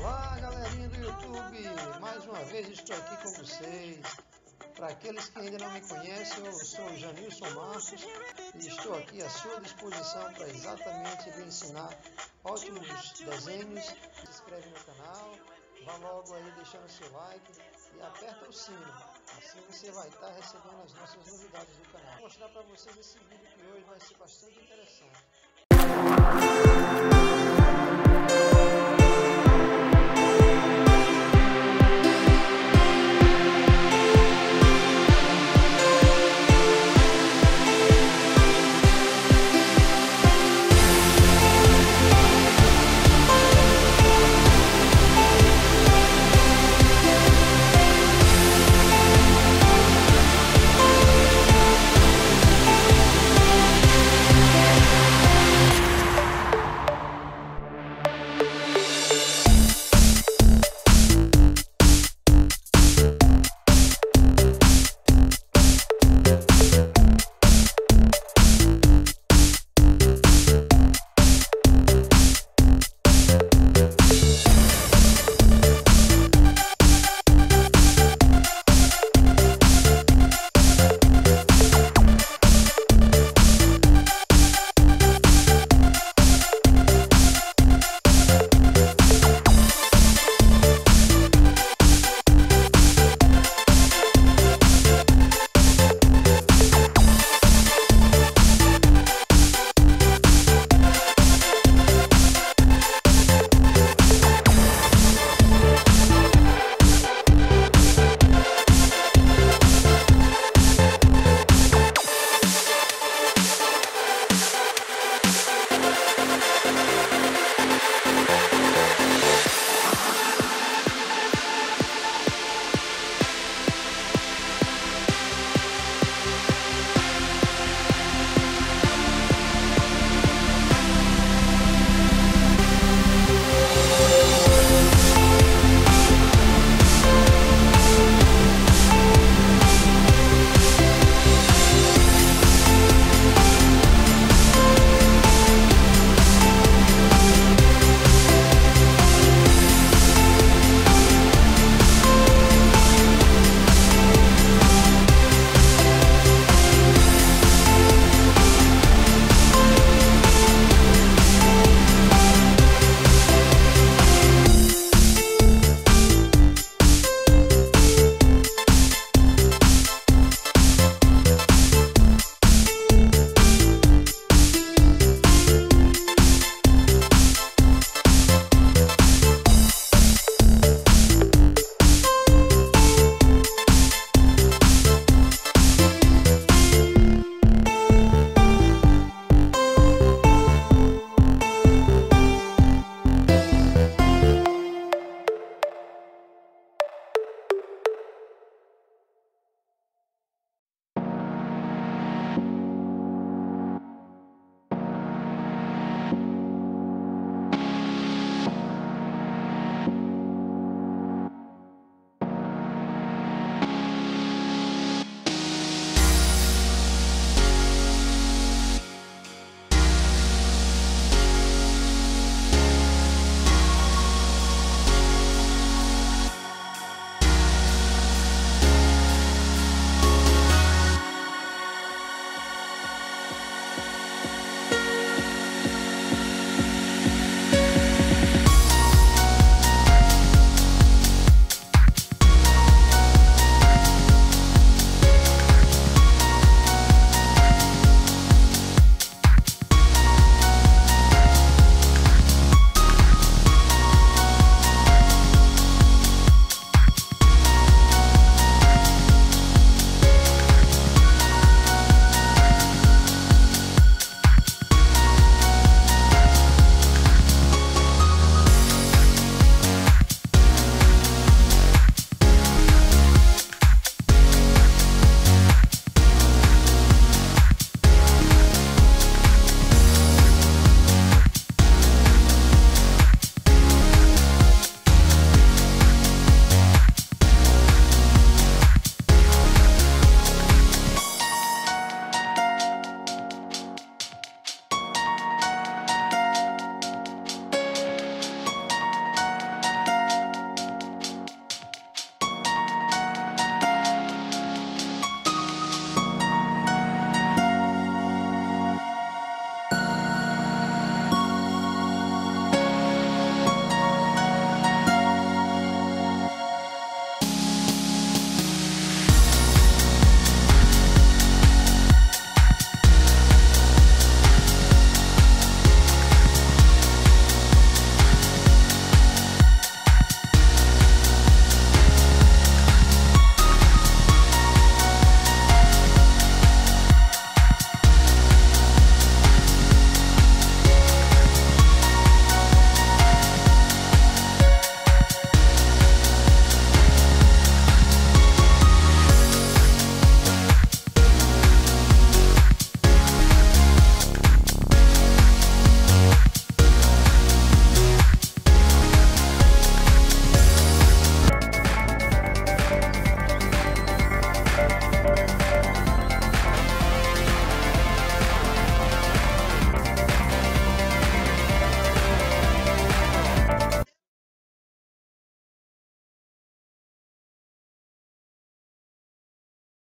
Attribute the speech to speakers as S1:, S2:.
S1: Olá, galerinha do YouTube, mais uma vez estou aqui com vocês. Para aqueles que ainda não me conhecem, eu sou o Janilson Marcos e estou aqui à sua disposição para exatamente lhe ensinar ótimos desenhos. Se inscreve no canal, vá logo aí deixando seu like e aperta o sino. Assim você vai estar recebendo as nossas novidades do canal. Vou mostrar para vocês esse vídeo que hoje vai ser bastante interessante.